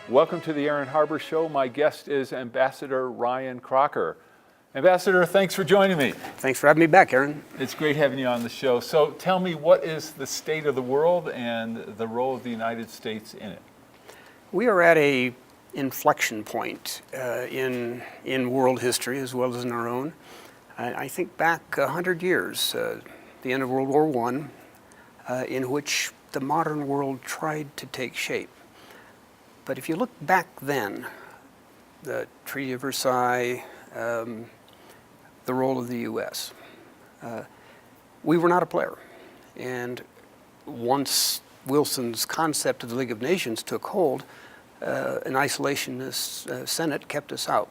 Welcome to the Aaron Harber Show. My guest is Ambassador Ryan Crocker. Ambassador, thanks for joining me. Thanks for having me back, Aaron. It's great having you on the show. So tell me, what is the state of the world and the role of the United States in it? We are at a inflection point in world history as well as in our own. I think back 100 years, the end of World War I, in which the modern world tried to take shape. But if you look back then, the Treaty of Versailles, the role of the U.S., we were not a player. And once Wilson's concept of the League of Nations took hold, an isolationist Senate kept us out.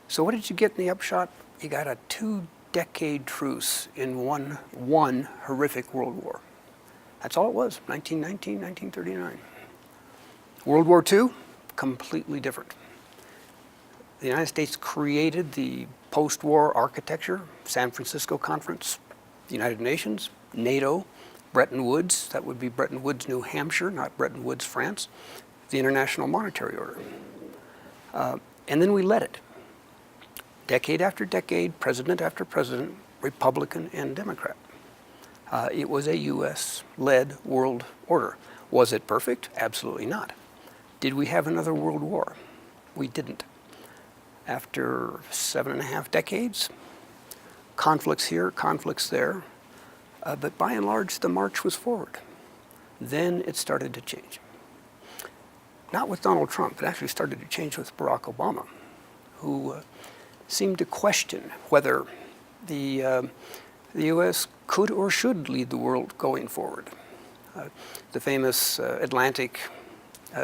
So what did you get in the upshot? You got a 2-decade truce in one horrific world war. That's all it was, 1919, 1939. World War II, completely different. The United States created the post-war architecture, San Francisco Conference, the United Nations, NATO, Bretton Woods, that would be Bretton Woods, New Hampshire, not Bretton Woods, France, the International Monetary Order. And then we led it. Decade after decade, president after president, Republican and Democrat. It was a U.S.-led world order. Was it perfect? Absolutely not. Did we have another world war? We didn't. After 7.5 decades, conflicts here, conflicts there, but by and large, the march was forward. Then it started to change. Not with Donald Trump, it actually started to change with Barack Obama, who seemed to question whether the U.S. could or should lead the world going forward. The famous Atlantic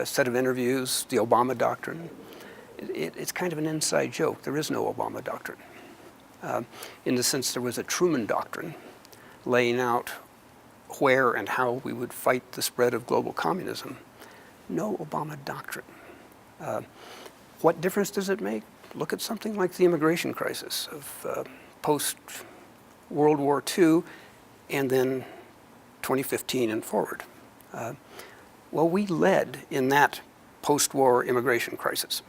set of interviews, the Obama Doctrine, it's kind of an inside joke. There is no Obama Doctrine. In the sense there was a Truman Doctrine laying out where and how we would fight the spread of global communism. No Obama Doctrine. What difference does it make? Look at something like the immigration crisis of post-World War II and then 2015 and forward. Well, we led in that post-war immigration crisis.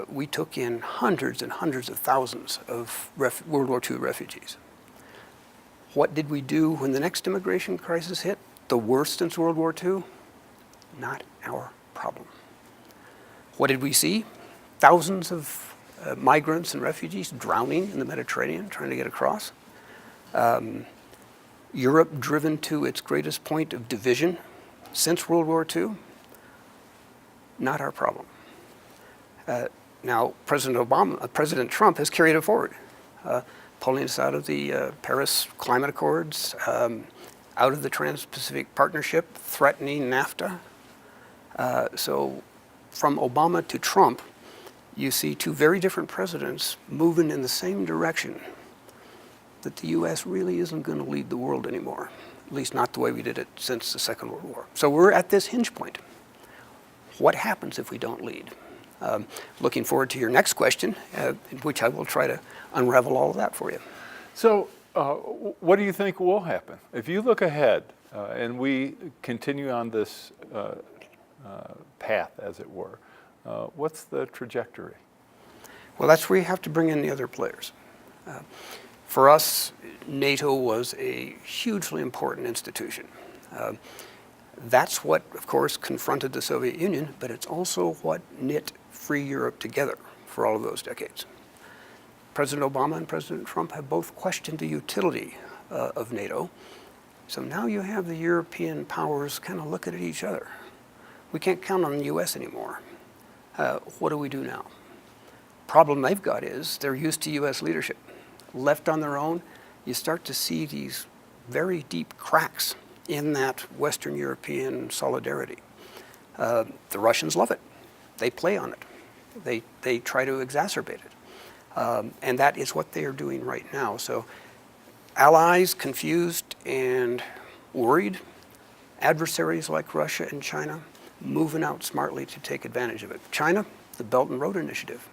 We took in hundreds and hundreds of thousands of World War II refugees. What did we do when the next immigration crisis hit? The worst since World War II? Not our problem. What did we see? Thousands of migrants and refugees drowning in the Mediterranean trying to get across. Europe driven to its greatest point of division since World War II. Not our problem. Now, President Trump has carried it forward, pulling us out of the Paris Climate Accords, out of the Trans-Pacific Partnership, threatening NAFTA. So from Obama to Trump, you see two very different presidents moving in the same direction, that the U.S. really isn't going to lead the world anymore, at least not the way we did it since the Second World War. So we're at this hinge point. What happens if we don't lead? Looking forward to your next question, in which I will try to unravel all of that for you. So what do you think will happen? If you look ahead and we continue on this path, as it were, what's the trajectory? Well, that's where you have to bring in the other players. For us, NATO was a hugely important institution. That's what, of course, confronted the Soviet Union, but it's also what knit free Europe together for all of those decades. President Obama and President Trump have both questioned the utility of NATO. So now you have the European powers kind of looking at each other. We can't count on the U.S. anymore. What do we do now? Problem they've got is they're used to U.S. leadership. Left on their own, you start to see these very deep cracks in that Western European solidarity. The Russians love it. They play on it. They try to exacerbate it. And that is what they are doing right now. So allies confused and worried, adversaries like Russia and China moving out smartly to take advantage of it. China, the Belt and Road Initiative,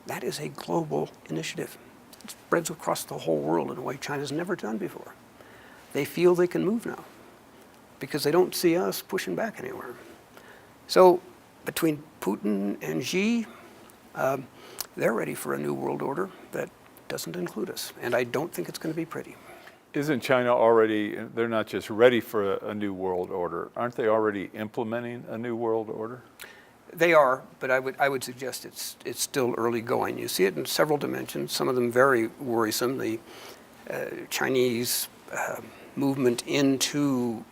that is a global initiative. It spreads across the whole world in a way China's never done before. They feel they can move now because they don't see us pushing back anywhere. So between Putin and Xi, they're ready for a new world order that doesn't include us. And I don't think it's going to be pretty. Isn't China already, they're not just ready for a new world order, aren't they already implementing a new world order? They are, but I would suggest it's still early going. You see it in several dimensions, some of them very worrisome. The Chinese movement into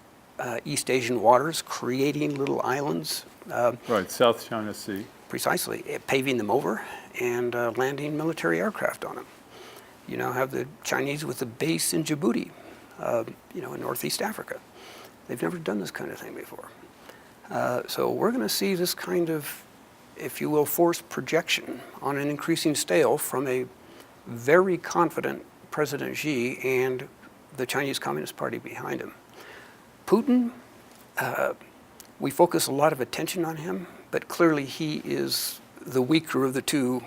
East Asian waters, creating little islands. Right, South China Sea. Precisely, paving them over and landing military aircraft on them. You now have the Chinese with a base in Djibouti, in Northeast Africa. They've never done this kind of thing before. So we're going to see this kind of, if you will, forced projection on an increasing scale from a very confident President Xi and the Chinese Communist Party behind him. Putin, we focus a lot of attention on him, but clearly he is the weaker of the two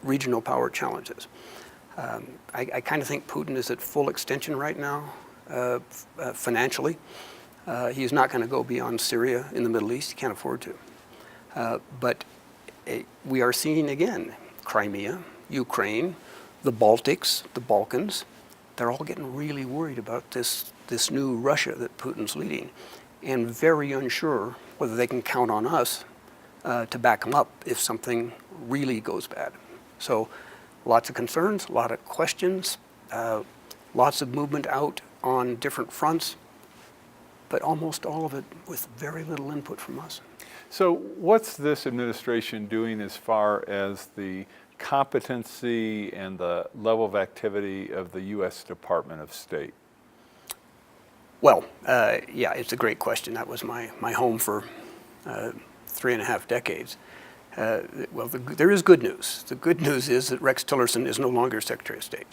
regional power challenges. I kind of think Putin is at full extension right now, financially. He's not going to go beyond Syria in the Middle East. He can't afford to. But we are seeing again Crimea, Ukraine, the Baltics, the Balkans. They're all getting really worried about this new Russia that Putin's leading, and very unsure whether they can count on us to back them up if something really goes bad. So lots of concerns, a lot of questions, lots of movement out on different fronts, but almost all of it with very little input from us. So what's this administration doing as far as the competency and the level of activity of the U.S. Department of State? Well, yeah, it's a great question. That was my home for 3.5 decades. Well, there is good news. The good news is that Rex Tillerson is no longer Secretary of State.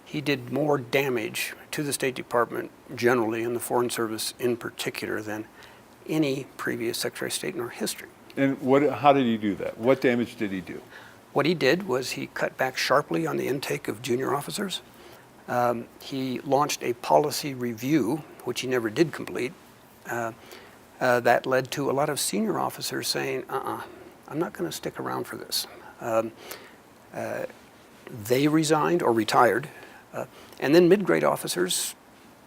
He did more damage to the State Department generally and the Foreign Service in particular than any previous Secretary of State in our history. And how did he do that? What damage did he do? What he did was he cut back sharply on the intake of junior officers. He launched a policy review, which he never did complete, that led to a lot of senior officers saying, I'm not going to stick around for this. They resigned or retired, and then mid-grade officers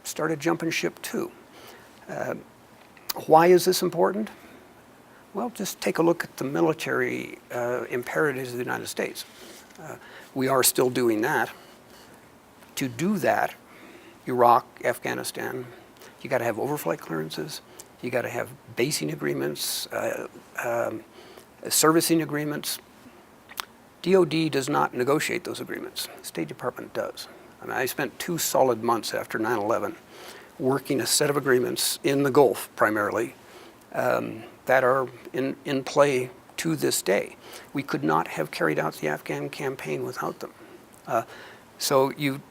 started jumping ship too. Why is this important? Well, just take a look at the military imperatives of the United States. We are still doing that. To do that, Iraq, Afghanistan, you got to have overflight clearances, you got to have basing agreements, servicing agreements. DOD does not negotiate those agreements. The State Department does. I mean, I spent 2 solid months after 9/11 working a set of agreements in the Gulf primarily that are in play to this day. We could not have carried out the Afghan campaign without them. So you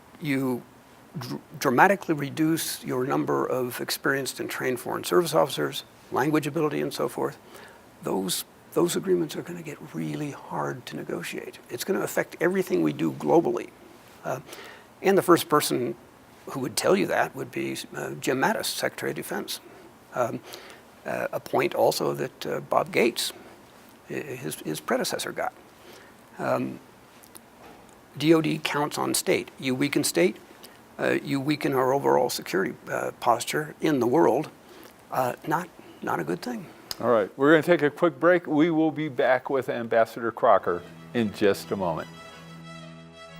dramatically reduce your number of experienced and trained Foreign Service officers, language ability and so forth. Those agreements are going to get really hard to negotiate. It's going to affect everything we do globally. And the first person who would tell you that would be Jim Mattis, Secretary of Defense. A point also that Bob Gates, his predecessor, got. DOD counts on state. You weaken state, you weaken our overall security posture in the world. Not a good thing. All right, we're going to take a quick break. We will be back with Ambassador Crocker in just a moment.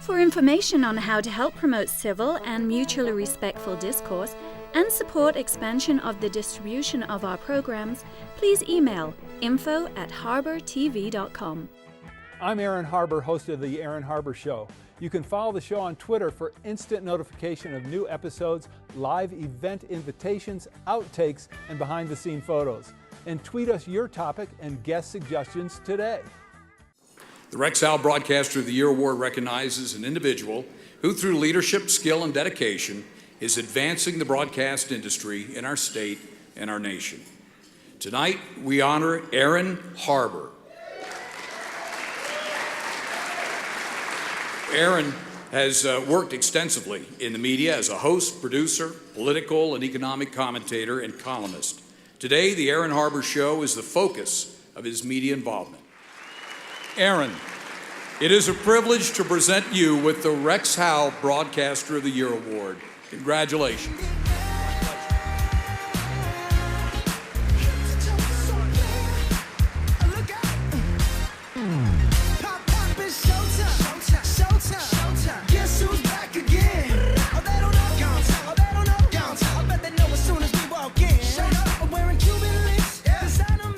For information on how to help promote civil and mutually respectful discourse and support expansion of the distribution of our programs, please email info@harbertv.com. I'm Aaron Harber, host of The Aaron Harber Show. You can follow the show on Twitter for instant notification of new episodes, live event invitations, outtakes, and behind-the-scene photos. And tweet us your topic and guest suggestions today. The Rexall Broadcaster of the Year Award recognizes an individual who, through leadership, skill, and dedication, is advancing the broadcast industry in our state and our nation. Tonight, we honor Aaron Harber. Aaron has worked extensively in the media as a host, producer, political and economic commentator, and columnist. Today, the Aaron Harber Show is the focus of his media involvement. Aaron, it is a privilege to present you with the Rex Howe Broadcaster of the Year Award. Congratulations.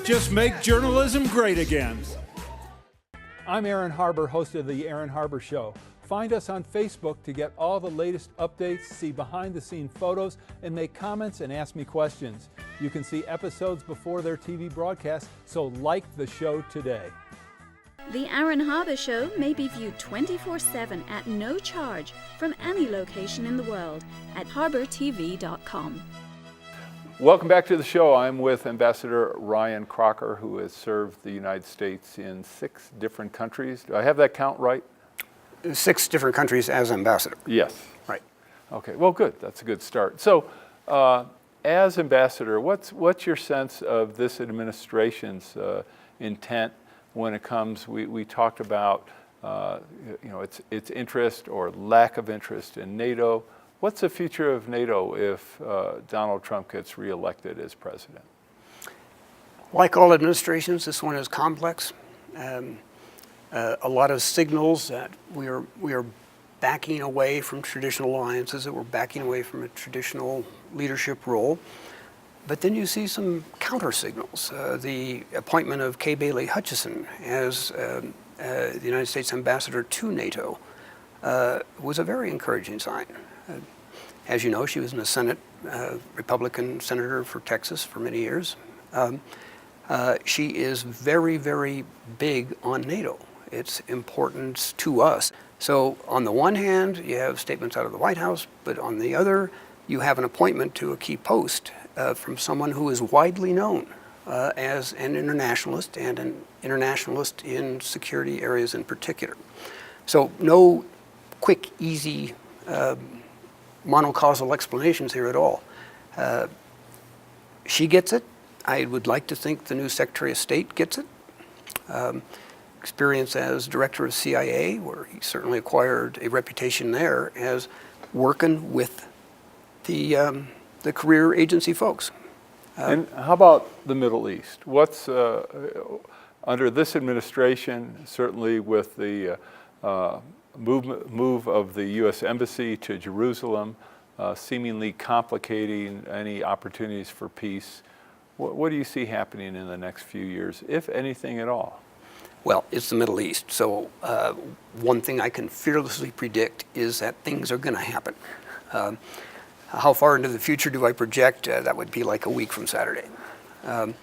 Just make journalism great again. I'm Aaron Harber, host of the Aaron Harber Show. Find us on Facebook to get all the latest updates, see behind-the-scene photos, and make comments and ask me questions. You can see episodes before their TV broadcast, so like the show today. The Aaron Harber Show may be viewed 24/7 at no charge from any location in the world at harbortv.com. Welcome back to the show. I'm with Ambassador Ryan Crocker, who has served the United States in 6 different countries. Do I have that count right? 6 different countries as ambassador. Yes. Right. Okay, well, good. That's a good start. So, as ambassador, what's your sense of this administration's intent when it comes? We talked about its interest or lack of interest in NATO. What's the future of NATO if Donald Trump gets reelected as president? Like all administrations, this one is complex. A lot of signals that we are backing away from traditional alliances, that we're backing away from a traditional leadership role. But then you see some counter signals. The appointment of Kay Bailey Hutchison as the United States ambassador to NATO was a very encouraging sign. As you know, she was in the Senate, Republican senator for Texas for many years. She is very, very big on NATO. Its importance to us. So on the one hand, you have statements out of the White House, but on the other, you have an appointment to a key post from someone who is widely known as an internationalist and an internationalist in security areas in particular. So no quick, easy monocausal explanations here at all. She gets it. I would like to think the new Secretary of State gets it. Experience as director of CIA, where he certainly acquired a reputation there as working with the career agency folks. And how about the Middle East? What's under this administration, certainly with the move of the U.S. Embassy to Jerusalem, seemingly complicating any opportunities for peace. What do you see happening in the next few years, if anything at all? Well, it's the Middle East, so one thing I can fearlessly predict is that things are going to happen. How far into the future do I project? That would be like a week from Saturday. And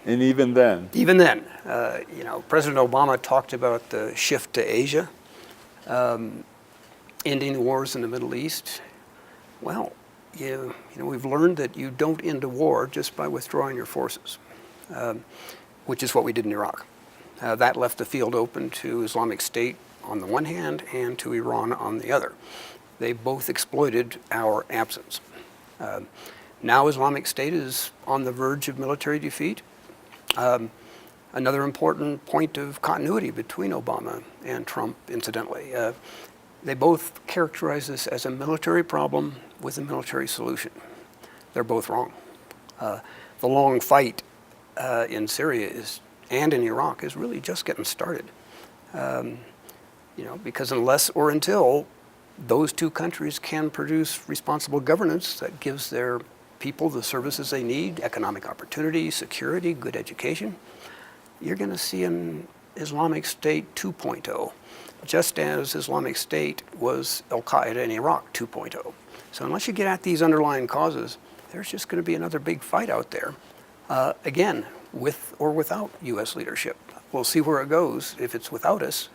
even then? Even then, President Obama talked about the shift to Asia, ending the wars in the Middle East. Well, we've learned that you don't end a war just by withdrawing your forces, which is what we did in Iraq. That left the field open to Islamic State on the one hand and to Iran on the other. They both exploited our absence. Now Islamic State is on the verge of military defeat. Another important point of continuity between Obama and Trump, incidentally. They both characterize this as a military problem with a military solution. They're both wrong. The long fight in Syria and in Iraq is really just getting started. Because unless or until those two countries can produce responsible governance that gives their people the services they need, economic opportunity, security, good education, you're going to see an Islamic State 2.0, just as Islamic State was Al-Qaeda in Iraq 2.0. So unless you get at these underlying causes, there's just going to be another big fight out there, again, with or without U.S. leadership. We'll see where it goes. If it's without us,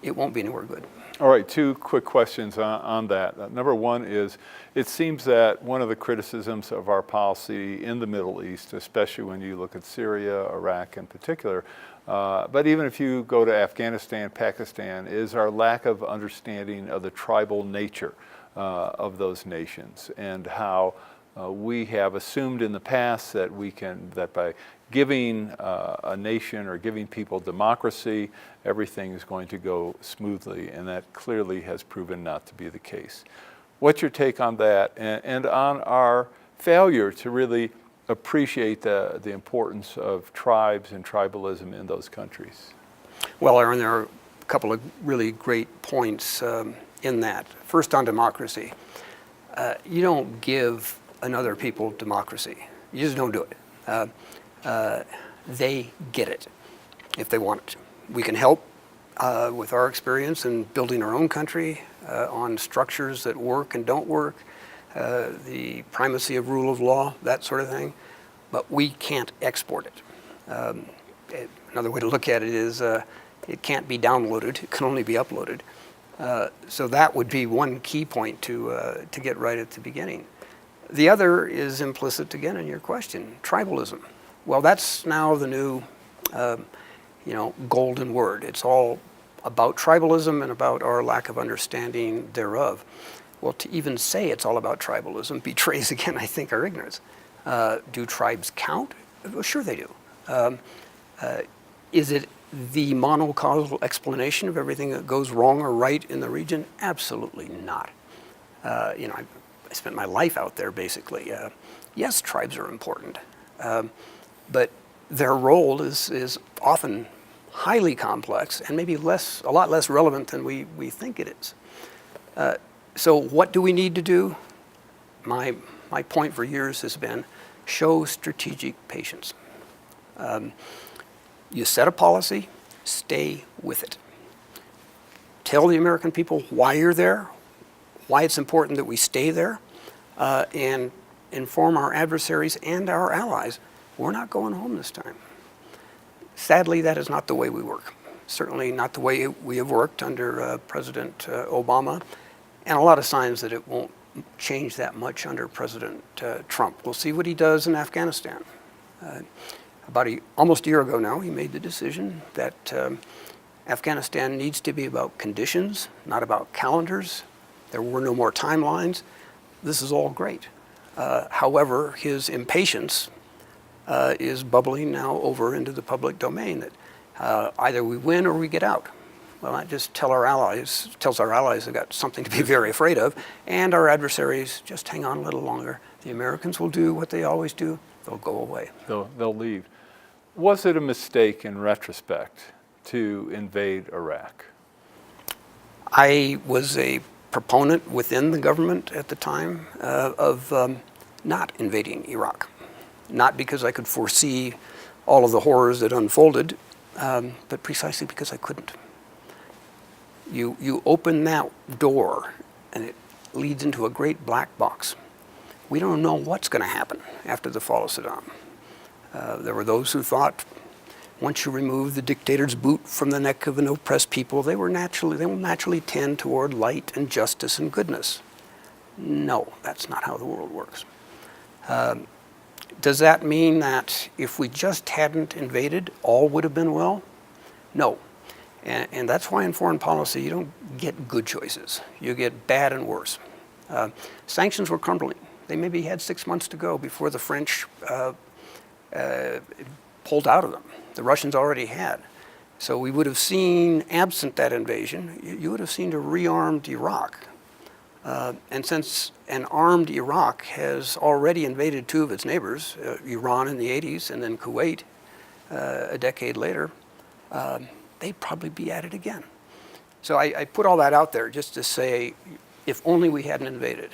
it won't be anywhere good. All right, 2 quick questions on that. Number one is, it seems that one of the criticisms of our policy in the Middle East, especially when you look at Syria, Iraq in particular, but even if you go to Afghanistan, Pakistan, is our lack of understanding of the tribal nature of those nations and how We have assumed in the past that that by giving a nation or giving people democracy, everything is going to go smoothly, and that clearly has proven not to be the case. What's your take on that and on our failure to really appreciate the importance of tribes and tribalism in those countries? Well, Aaron, there are a couple of really great points in that. First, on democracy. You don't give another people democracy. You just don't do it. They get it if they want it. We can help with our experience in building our own country on structures that work and don't work, the primacy of rule of law, that sort of thing, but we can't export it. Another way to look at it is it can't be downloaded, it can only be uploaded. So that would be one key point to get right at the beginning. The other is implicit again in your question, tribalism. Well, that's now the new, golden word. It's all about tribalism and about our lack of understanding thereof. Well, to even say it's all about tribalism betrays again, I think, our ignorance. Do tribes count? Well, sure they do. Is it the monocausal explanation of everything that goes wrong or right in the region? Absolutely not. I spent my life out there, basically. Yes, tribes are important, but their role is often highly complex and maybe a lot less relevant than we think it is. So what do we need to do? My point for years has been show strategic patience. You set a policy, stay with it. Tell the American people why you're there, why it's important that we stay there, and inform our adversaries and our allies, we're not going home this time. Sadly, that is not the way we work. Certainly not the way we have worked under President Obama, and a lot of signs that it won't change that much under President Trump. We'll see what he does in Afghanistan. About almost a year ago now, he made the decision that Afghanistan needs to be about conditions, not about calendars. There were no more timelines. This is all great. However, his impatience is bubbling now over into the public domain that either we win or we get out. Well, that just tells our allies they've got something to be very afraid of, and our adversaries just hang on a little longer. The Americans will do what they always do. They'll go away. They'll leave. Was it a mistake in retrospect to invade Iraq? I was a proponent within the government at the time of not invading Iraq. Not because I could foresee all of the horrors that unfolded, but precisely because I couldn't. You open that door and it leads into a great black box. We don't know what's going to happen after the fall of Saddam. There were those who thought once you remove the dictator's boot from the neck of an oppressed people, they will naturally tend toward light and justice and goodness. No, that's not how the world works. Does that mean that if we just hadn't invaded, all would have been well? No. And that's why in foreign policy you don't get good choices. You get bad and worse. Sanctions were crumbling. They maybe had 6 months to go before the French pulled out of them. The Russians already had. So we would have seen, absent that invasion, you would have seen a rearmed Iraq. And since an armed Iraq has already invaded two of its neighbors, Iran in the 80s and then Kuwait a decade later, they'd probably be at it again. So I put all that out there just to say, if only we hadn't invaded.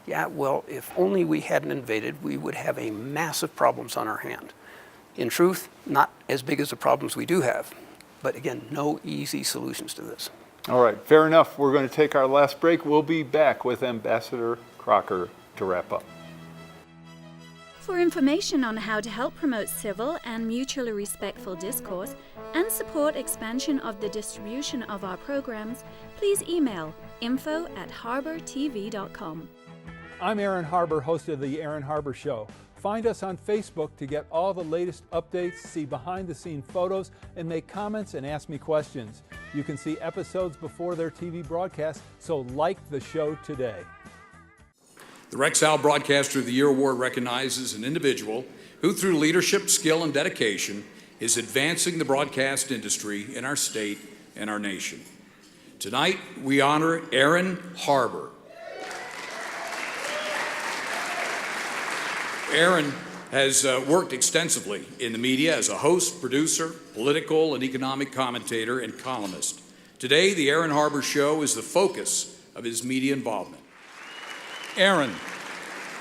Yeah, well, if only we hadn't invaded, we would have a massive problems on our hand. In truth, not as big as the problems we do have, but again, no easy solutions to this. All right, fair enough. We're going to take our last break. We'll be back with Ambassador Crocker to wrap up. For information on how to help promote civil and mutually respectful discourse and support expansion of the distribution of our programs, please email info@harbertv.com. I'm Aaron Harber, host of The Aaron Harber Show. Find us on Facebook to get all the latest updates, see behind-the-scenes photos, and make comments and ask me questions. You can see episodes before their TV broadcast, so like the show today. The Rexall Broadcaster of the Year Award recognizes an individual who, through leadership, skill, and dedication, is advancing the broadcast industry in our state and our nation. Tonight, we honor Aaron Harber. Aaron has worked extensively in the media as a host, producer, political and economic commentator, and columnist. Today, the Aaron Harber Show is the focus of his media involvement. Aaron,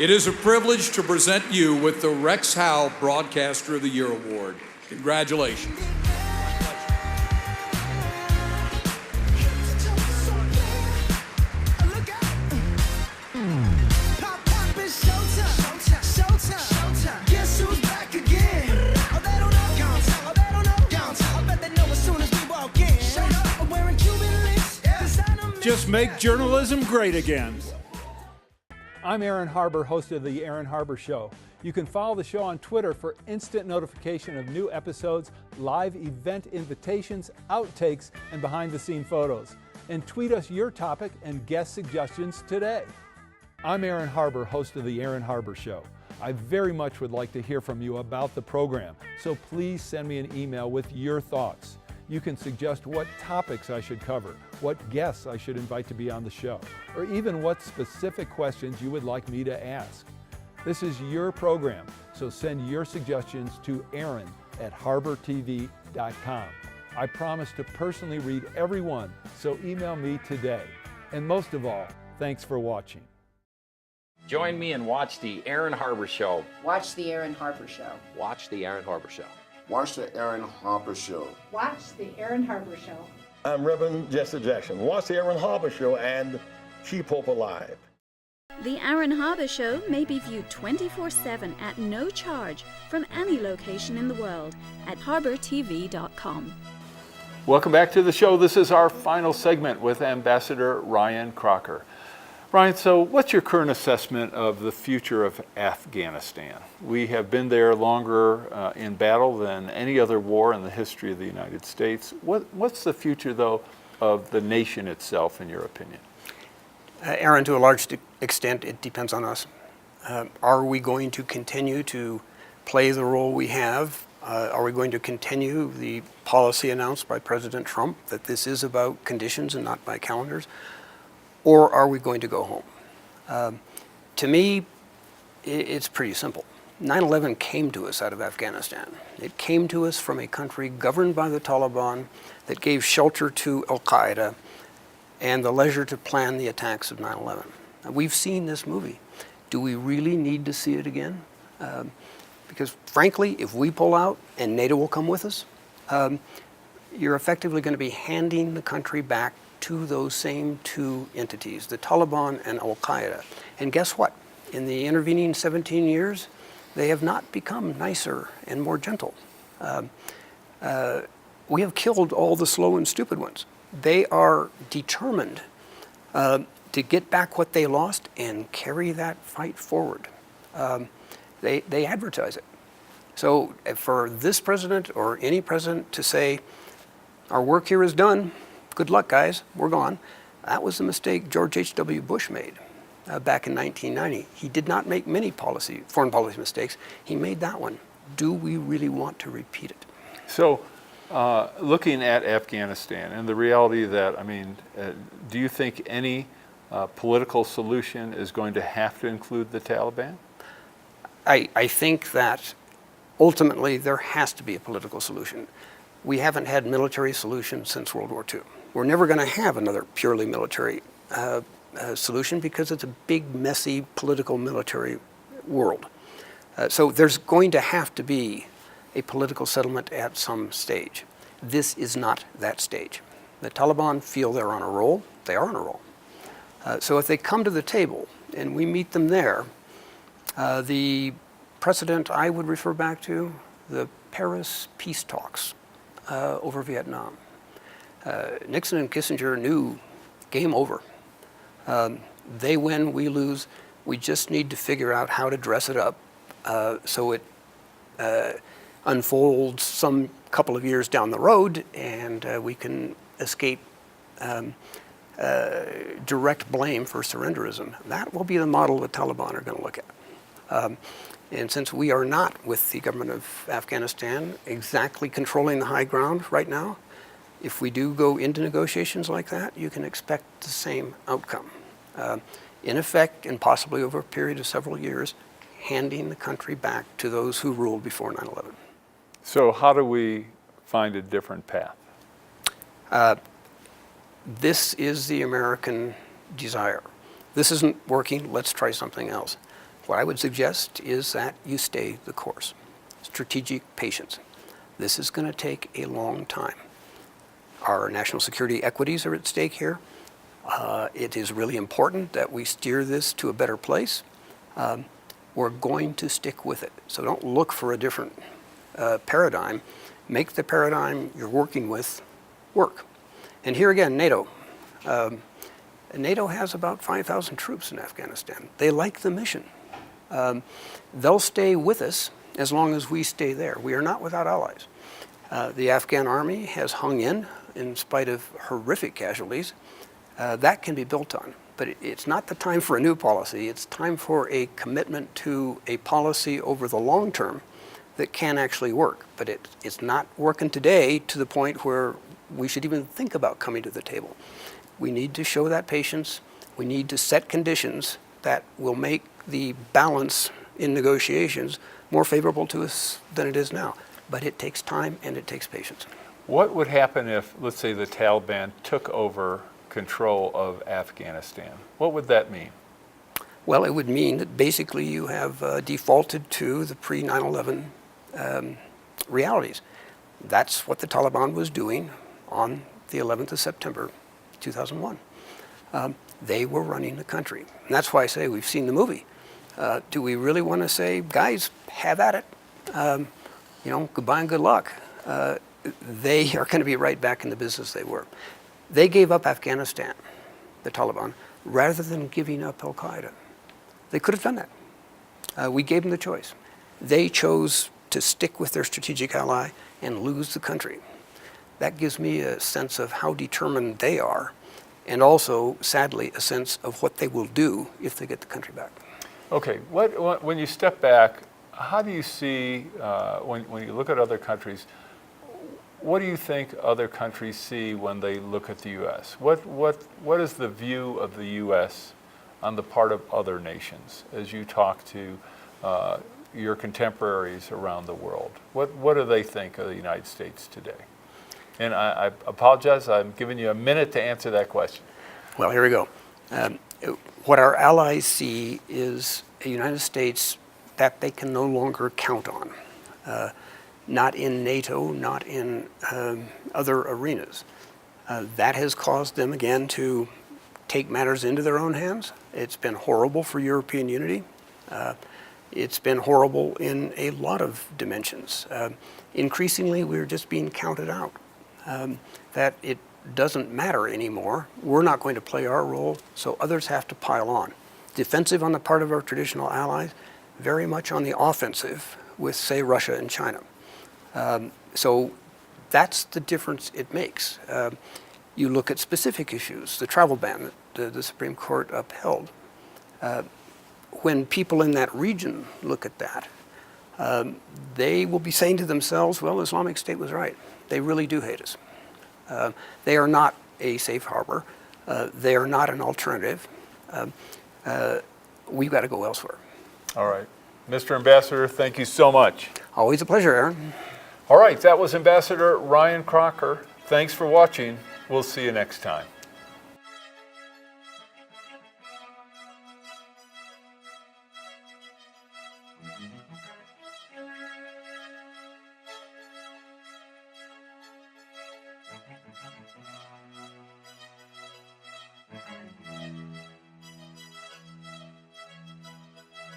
it is a privilege to present you with the Rex Howe Broadcaster of the Year Award. Congratulations. Just make journalism great again. I'm Aaron Harber, host of the Aaron Harber Show. You can follow the show on Twitter for instant notification of new episodes, live event invitations, outtakes, and behind-the-scene photos. And tweet us your topic and guest suggestions today. I'm Aaron Harber, host of the Aaron Harber Show. I very much would like to hear from you about the program, so please send me an email with your thoughts. You can suggest what topics I should cover, what guests I should invite to be on the show, or even what specific questions you would like me to ask. This is your program, so send your suggestions to aaron@harbortv.com. I promise to personally read every one, so email me today. And most of all, thanks for watching. Join me and watch the Aaron Harber Show. Watch the Aaron Harber Show. Watch the Aaron Harber Show. Watch the Aaron Harber Show. Watch the Aaron Harber Show. I'm Reverend Jesse Jackson. Watch the Aaron Harber Show and keep hope alive. The Aaron Harber Show may be viewed 24/7 at no charge from any location in the world at harbortv.com. Welcome back to the show. This is our final segment with Ambassador Ryan Crocker. Ryan, so what's your current assessment of the future of Afghanistan? We have been there longer in battle than any other war in the history of the United States. What's the future, though, of the nation itself, in your opinion? Aaron, to a large extent, it depends on us. Are we going to continue to play the role we have? Are we going to continue the policy announced by President Trump that this is about conditions and not by calendars? Or are we going to go home? To me, it's pretty simple. 9/11 came to us out of Afghanistan. It came to us from a country governed by the Taliban that gave shelter to Al-Qaeda and the leisure to plan the attacks of 9/11. Now, we've seen this movie. Do we really need to see it again? Because frankly, if we pull out and NATO will come with us, you're effectively going to be handing the country back to those same two entities, the Taliban and Al-Qaeda. And guess what? In the intervening 17 years, they have not become nicer and more gentle. We have killed all the slow and stupid ones. They are determined to get back what they lost and carry that fight forward. They advertise it. So for this president or any president to say, our work here is done, good luck, guys, we're gone. That was the mistake George H.W. Bush made back in 1990. He did not make many foreign policy mistakes. He made that one. Do we really want to repeat it? So, looking at Afghanistan and the reality that, do you think any political solution is going to have to include the Taliban? I think that ultimately there has to be a political solution. We haven't had military solutions since World War II. We're never going to have another purely military solution because it's a big, messy, political, military world. So there's going to have to be a political settlement at some stage. This is not that stage. The Taliban feel they're on a roll. They are on a roll. So if they come to the table and we meet them there, the precedent I would refer back to, the Paris peace talks over Vietnam. Nixon and Kissinger knew game over. They win, we lose. We just need to figure out how to dress it up so it unfolds some couple of years down the road and we can escape direct blame for surrenderism. That will be the model the Taliban are going to look at. And since we are not, with the government of Afghanistan, exactly controlling the high ground right now, if we do go into negotiations like that, you can expect the same outcome. In effect, and possibly over a period of several years, handing the country back to those who ruled before 9/11. So how do we find a different path? This is the American desire. This isn't working, let's try something else. What I would suggest is that you stay the course. Strategic patience. This is going to take a long time. Our national security equities are at stake here. It is really important that we steer this to a better place. We're going to stick with it. So don't look for a different paradigm. Make the paradigm you're working with work. And here again, NATO. NATO has about 5,000 troops in Afghanistan. They like the mission. They'll stay with us as long as we stay there. We are not without allies. The Afghan army has hung in spite of horrific casualties. That can be built on. But it's not the time for a new policy. It's time for a commitment to a policy over the long term that can actually work. But it's not working today to the point where we should even think about coming to the table. We need to show that patience. We need to set conditions that will make the balance in negotiations more favorable to us than it is now. But it takes time and it takes patience. What would happen if, let's say, the Taliban took over control of Afghanistan? What would that mean? Well, it would mean that basically you have defaulted to the pre-9/11 realities. That's what the Taliban was doing on the 11th of September, 2001. They were running the country. And that's why I say we've seen the movie. Do we really want to say, guys, have at it? Goodbye and good luck. They are going to be right back in the business they were. They gave up Afghanistan, the Taliban, rather than giving up Al-Qaeda. They could have done that. We gave them the choice. They chose to stick with their strategic ally and lose the country. That gives me a sense of how determined they are, and also, sadly, a sense of what they will do if they get the country back. Okay, when you step back, how do you see, when you look at other countries, what do you think other countries see when they look at the U.S.? What is the view of the U.S. on the part of other nations as you talk to your contemporaries around the world? What do they think of the United States today? And I apologize, I'm giving you a minute to answer that question. Well, here we go. What our allies see is a United States that they can no longer count on. Not in NATO, not in other arenas. That has caused them, again, to take matters into their own hands. It's been horrible for European unity. It's been horrible in a lot of dimensions. Increasingly, we're just being counted out. That it doesn't matter anymore. We're not going to play our role, so others have to pile on. Defensive on the part of our traditional allies, very much on the offensive with, say, Russia and China. So that's the difference it makes. You look at specific issues, the travel ban that the Supreme Court upheld. When people in that region look at that, they will be saying to themselves, well, Islamic State was right. They really do hate us. They are not a safe harbor. They are not an alternative. We've got to go elsewhere. All right. Mr. Ambassador, thank you so much. Always a pleasure, Aaron. All right, that was Ambassador Ryan Crocker. Thanks for watching. We'll see you next time.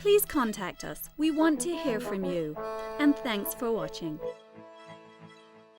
Please contact us. We want to hear from you. And thanks for watching.